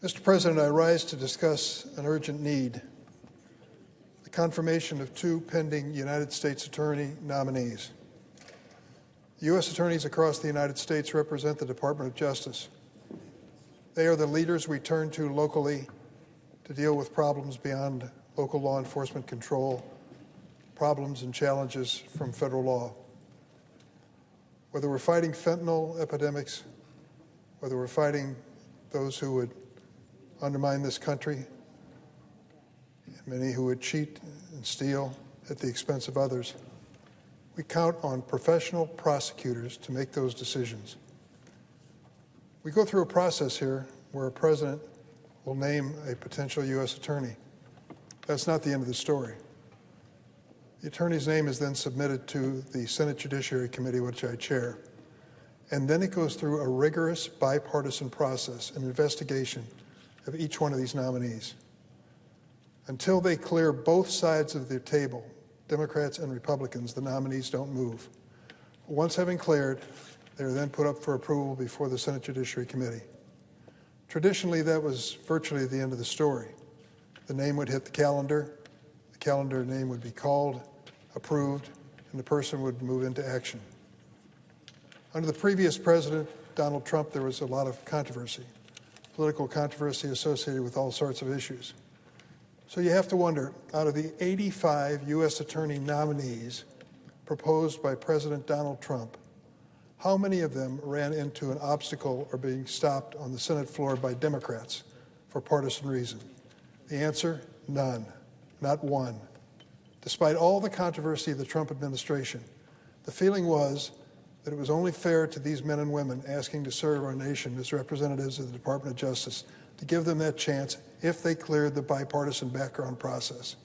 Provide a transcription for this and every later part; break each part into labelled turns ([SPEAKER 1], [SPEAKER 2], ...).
[SPEAKER 1] Mr. President, I rise to discuss an urgent need, the confirmation of two pending United States Attorney nominees. The U.S. attorneys across the United States represent the Department of Justice. They are the leaders we turn to locally to deal with problems beyond local law enforcement control, problems and challenges from federal law. Whether we're fighting fentanyl epidemics, whether we're fighting those who would undermine this country, and many who would cheat and steal at the expense of others, we count on professional prosecutors to make those decisions. We go through a process here where a president will name a potential U.S. attorney. That's not the end of the story. The attorney's name is then submitted to the Senate Judiciary Committee, which I chair, and then it goes through a rigorous bipartisan process, an investigation of each one of these nominees. Until they clear both sides of the table, Democrats and Republicans, the nominees don't move. Once having cleared, they are then put up for approval before the Senate Judiciary Committee. Traditionally, that was virtually the end of the story. The name would hit the calendar name would be called, approved, and the person would move into action. Under the previous president, Donald Trump, there was a lot of controversy, political controversy associated with all sorts of issues. So you have to wonder, out of the 85 U.S. attorney nominees proposed by President Donald Trump, how many of them ran into an obstacle or being stopped on the Senate floor by Democrats for partisan reason? The answer, none, not one. Despite all the controversy of the Trump administration, the feeling was that it was only fair to these men and women asking to serve our nation as representatives of the Department of Justice to give them that chance if they cleared the bipartisan background process.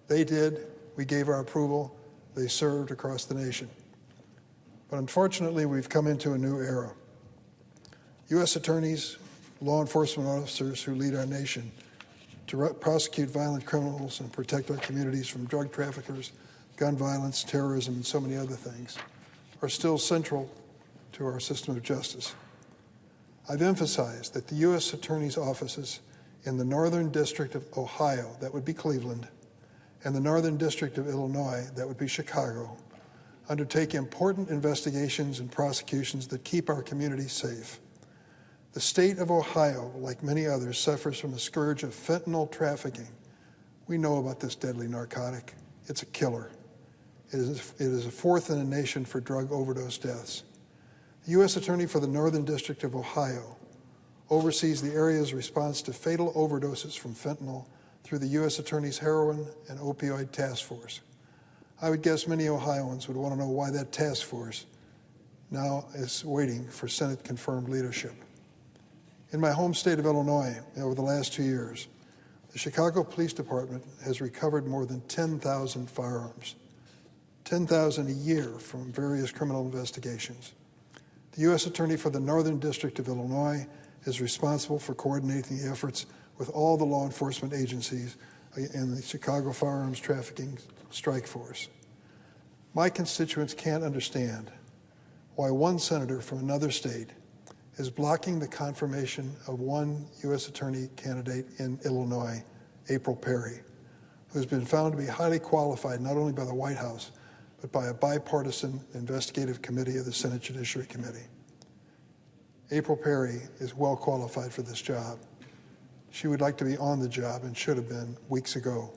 [SPEAKER 1] They did. We gave our approval. They served across the nation. But unfortunately, we've come into a new era. U.S. attorneys, law enforcement officers who lead our nation to prosecute violent criminals and protect our communities from drug traffickers, gun violence, terrorism, and so many other things, are still central to our system of justice. I've emphasized that the U.S. attorney's offices in the Northern District of Ohio, that would be Cleveland, and the Northern District of Illinois, that would be Chicago, undertake important investigations and prosecutions that keep our communities safe. The state of Ohio, like many others, suffers from a scourge of fentanyl trafficking. We know about this deadly narcotic. It's a killer. It is a fourth in the nation for drug overdose deaths. The U.S. Attorney for the Northern District of Ohio oversees the area's response to fatal overdoses from fentanyl through the U.S. Attorney's Heroin and Opioid Task Force. I would guess many Ohioans would want to know why that task force now is waiting for Senate-confirmed leadership. In my home state of Illinois, over the last 2 years, the Chicago Police Department has recovered more than 10,000 firearms, 10,000 a year from various criminal investigations. The U.S. Attorney for the Northern District of Illinois is responsible for coordinating the efforts with all the law enforcement agencies in the Chicago Firearms Trafficking Strike Force. My constituents can't understand why one senator from another state is blocking the confirmation of one U.S. Attorney candidate in Illinois, April Perry, who has been found to be highly qualified not only by the White House, but by a bipartisan investigative committee of the Senate Judiciary Committee. April Perry is well qualified for this job. She would like to be on the job and should have been weeks ago,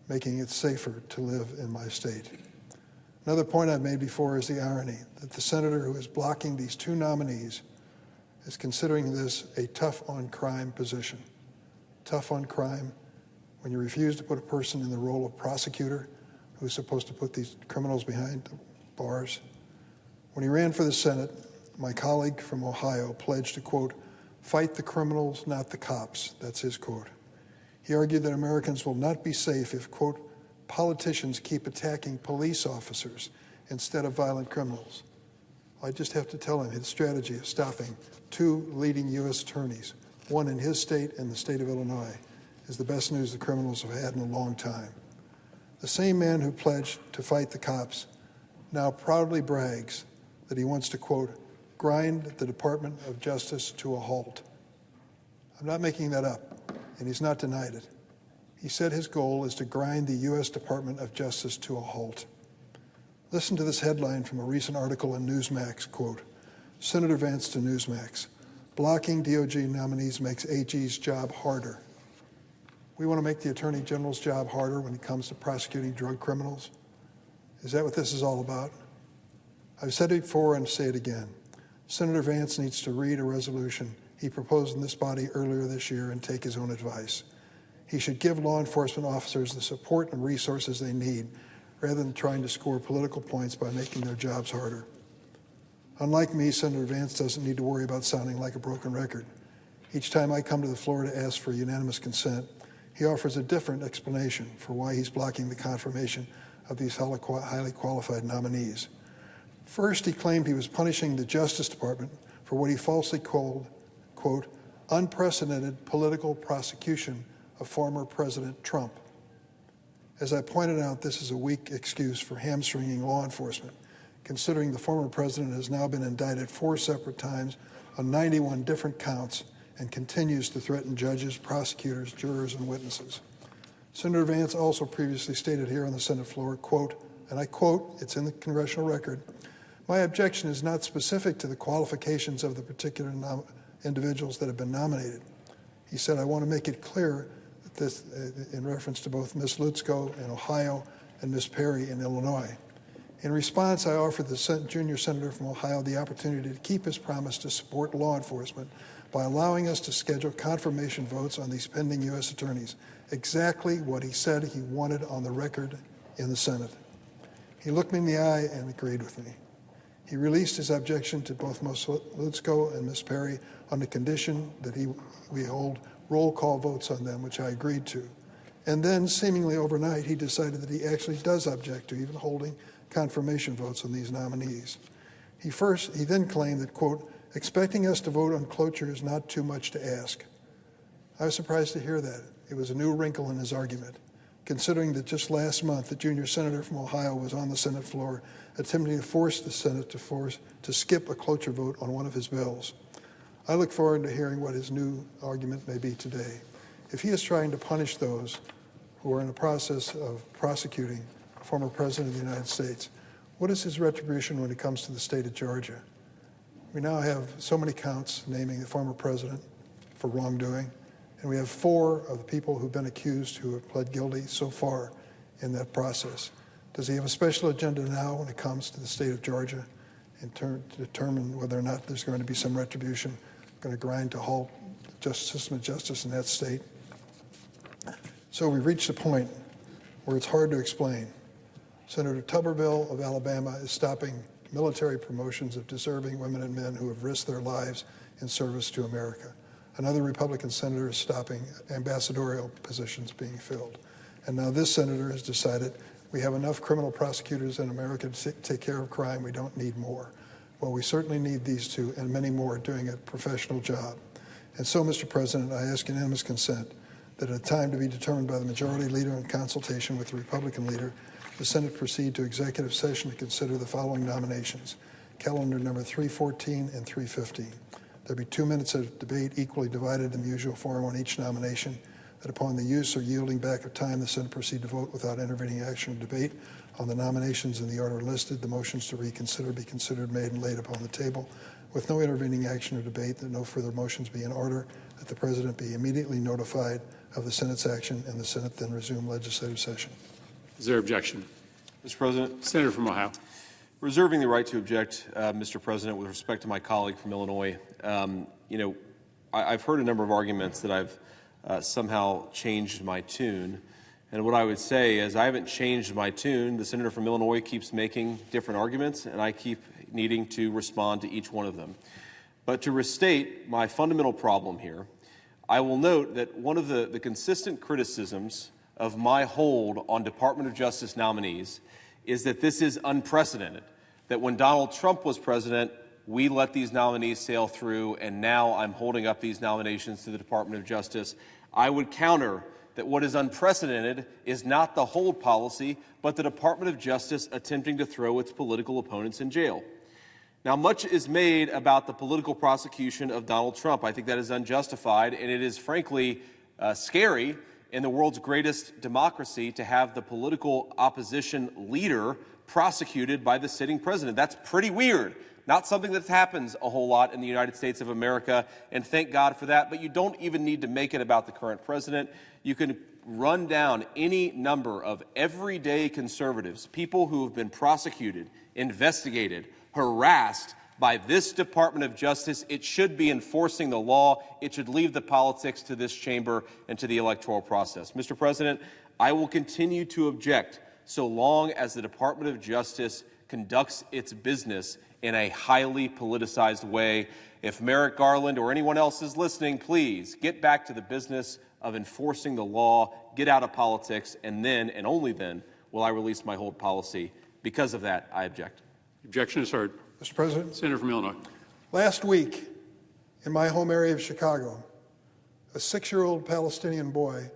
[SPEAKER 1] making it safer to live in my state. Another point I've made before is the irony that the senator who is blocking these two nominees is considering this a tough-on-crime position. Tough on crime, when you refuse to put a person in the role of prosecutor who's supposed to put these criminals behind bars. When he ran for the Senate, my colleague from Ohio pledged to, quote, fight the criminals, not the cops. That's his quote. He argued that Americans will not be safe if, quote, politicians keep attacking police officers instead of violent criminals. I just have to tell him his strategy of stopping two leading U.S. attorneys, one in his state and the state of Illinois, is the best news the criminals have had in a long time. The same man who pledged to fight the cops now proudly brags that he wants to, quote, grind the Department of Justice to a halt. I'm not making that up, and he's not denied it. He said his goal is to grind the U.S. Department of Justice to a halt. Listen to this headline from a recent article in Newsmax, quote, Senator Vance to Newsmax, blocking DOJ nominees makes AG's job harder. We want to make the Attorney General's job harder when it comes to prosecuting drug criminals? Is that what this is all about? I've said it before and say it again. Senator Vance needs to read a resolution he proposed in this body earlier this year and take his own advice. He should give law enforcement officers the support and resources they need rather than trying to score political points by making their jobs harder. Unlike me, Senator Vance doesn't need to worry about sounding like a broken record. Each time I come to the floor to ask for unanimous consent, he offers a different explanation for why he's blocking the confirmation of these highly qualified nominees. First, he claimed he was punishing the Justice Department for what he falsely called, quote, unprecedented political prosecution of former President Trump. As I pointed out, this is a weak excuse for hamstringing law enforcement, considering the former president has now been indicted 4 separate times on 91 different counts and continues to threaten judges, prosecutors, jurors, and witnesses. Senator Vance also previously stated here on the Senate floor, quote, and I quote, it's in the congressional record, my objection is not specific to the qualifications of the particular individuals that have been nominated. He said, I want to make it clear that this, in reference to both Ms. Lutzko in Ohio and Ms. Perry in Illinois. In response, I offered the junior senator from Ohio the opportunity to keep his promise to support law enforcement by allowing us to schedule confirmation votes on these pending U.S. attorneys, exactly what he said he wanted on the record in the Senate. He looked me in the eye and agreed with me. He released his objection to both Ms. Lutzko and Ms. Perry on the condition that we hold roll call votes on them, which I agreed to. And then, seemingly overnight, he decided that he actually does object to even holding confirmation votes on these nominees. He then claimed that, quote, expecting us to vote on cloture is not too much to ask. I was surprised to hear that. It was a new wrinkle in his argument, considering that just last month, the junior senator from Ohio was on the Senate floor attempting to force the Senate to skip a cloture vote on one of his bills. I look forward to hearing what his new argument may be today. If he is trying to punish those who are in the process of prosecuting a former president of the United States, what is his retribution when it comes to the state of Georgia? We now have so many counts naming the former president for wrongdoing, and we have 4 of the people who've been accused who have pled guilty so far in that process. Does he have a special agenda now when it comes to the state of Georgia to determine whether or not there's going to be some retribution, going to grind to halt the system of justice in that state? So we've reached a point where it's hard to explain. Senator Tuberville of Alabama is stopping military promotions of deserving women and men who have risked their lives in service to America. Another Republican senator is stopping ambassadorial positions being filled. And now this senator has decided we have enough criminal prosecutors in America to take care of crime. We don't need more. Well, we certainly need these 2 and many more doing a professional job. And so, Mr. President, I ask unanimous consent that at a time to be determined by the majority leader in consultation with the Republican leader, the Senate proceed to executive session to consider the following nominations, calendar number 314 and 315. There'll be 2 minutes of debate equally divided in the usual form on each nomination, that upon the use or yielding back of time, the Senate proceed to vote without intervening action or debate on the nominations in the order listed. The motions to reconsider be considered, made, and laid upon the table with no intervening action or debate, that no further motions be in order, that the President be immediately notified of the Senate's action, and the Senate then resume legislative session.
[SPEAKER 2] Is there objection?
[SPEAKER 3] Mr. President.
[SPEAKER 2] Senator from Ohio.
[SPEAKER 3] Reserving the right to object, Mr. President, with respect to my colleague from Illinois. I've heard a number of arguments that I've somehow changed my tune. And what I would say is I haven't changed my tune. The senator from Illinois keeps making different arguments, and I keep needing to respond to each one of them. But to restate my fundamental problem here, I will note that one of the consistent criticisms of my hold on Department of Justice nominees is that this is unprecedented, that when Donald Trump was president, we let these nominees sail through, and now I'm holding up these nominations to the Department of Justice. I would counter that what is unprecedented is not the hold policy, but the Department of Justice attempting to throw its political opponents in jail. Now, much is made about the political prosecution of Donald Trump. I think that is unjustified, and it is frankly scary in the world's greatest democracy to have the political opposition leader prosecuted by the sitting president. That's pretty weird. Not something that happens a whole lot in the United States of America, and thank God for that. But you don't even need to make it about the current president. You can run down any number of everyday conservatives, people who have been prosecuted, investigated, harassed by this Department of Justice. It should be enforcing the law. It should leave the politics to this chamber and to the electoral process. Mr. President, I will continue to object so long as the Department of Justice conducts its business in a highly politicized way. If Merrick Garland or anyone else is listening, please get back to the business of enforcing the law, get out of politics, and then, and only then, will I release my hold policy. Because of that, I object.
[SPEAKER 2] Objection is heard.
[SPEAKER 1] Mr. President,
[SPEAKER 2] Senator from Illinois.
[SPEAKER 1] last week in my home area of Chicago, a 6-year-old Palestinian boy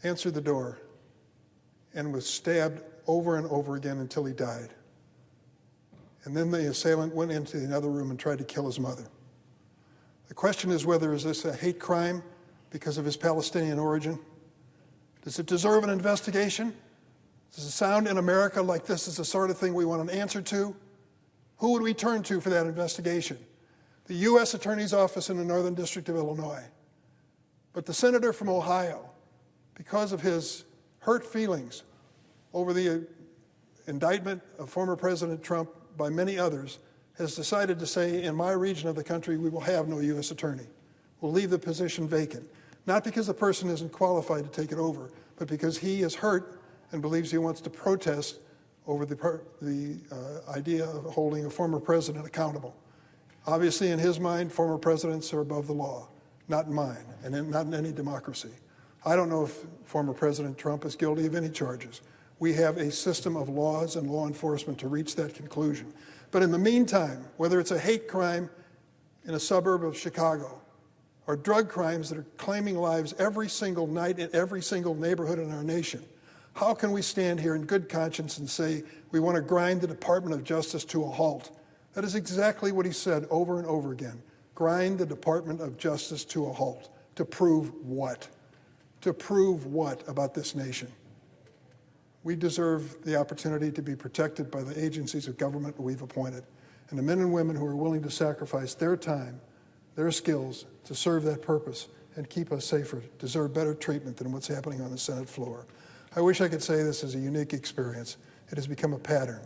[SPEAKER 1] answered the door and was stabbed over and over again until he died. And then the assailant went into another room and tried to kill his mother. The question is whether is this a hate crime because of his Palestinian origin? Does it deserve an investigation? Does it sound in America like this is the sort of thing we want an answer to? Who would we turn to for that investigation? The U.S. Attorney's Office in the Northern District of Illinois. But the senator from Ohio, because of his hurt feelings over the indictment of former President Trump by many others, has decided to say, in my region of the country, we will have no U.S. attorney. We'll leave the position vacant. Not because the person isn't qualified to take it over, but because he is hurt and believes he wants to protest over the idea of holding a former president accountable. Obviously, in his mind, former presidents are above the law, not in mine, and not in any democracy. I don't know if former President Trump is guilty of any charges. We have a system of laws and law enforcement to reach that conclusion. But in the meantime, whether it's a hate crime in a suburb of Chicago or drug crimes that are claiming lives every single night in every single neighborhood in our nation, how can we stand here in good conscience and say we want to grind the Department of Justice to a halt? That is exactly what he said over and over again. Grind the Department of Justice to a halt. To prove what? To prove what about this nation? We deserve the opportunity to be protected by the agencies of government we've appointed. And the men and women who are willing to sacrifice their time, their skills to serve that purpose and keep us safer deserve better treatment than what's happening on the Senate floor. I wish I could say this is a unique experience. It has become a pattern.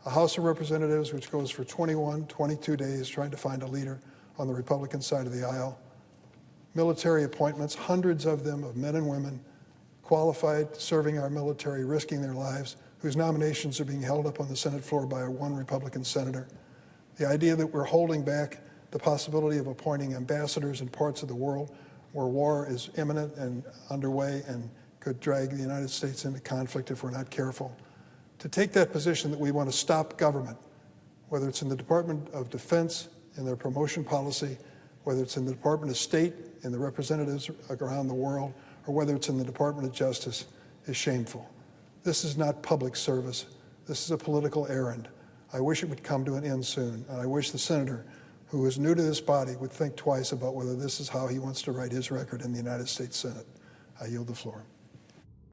[SPEAKER 1] A House of Representatives which goes for 21, 22 days trying to find a leader on the Republican side of the aisle. Military appointments, hundreds of them, of men and women qualified, serving our military, risking their lives, whose nominations are being held up on the Senate floor by one Republican senator. The idea that we're holding back the possibility of appointing ambassadors in parts of the world where war is imminent and underway and could drag the United States into conflict if we're not careful. To take that position that we want to stop government, whether it's in the Department of Defense, in their promotion policy, whether it's in the Department of State, in the representatives around the world, or whether it's in the Department of Justice, is shameful. This is not public service. This is a political errand. I wish it would come to an end soon, and I wish the senator, who is new to this body, would think twice about whether this is how he wants to write his record in the United States Senate. I yield the floor.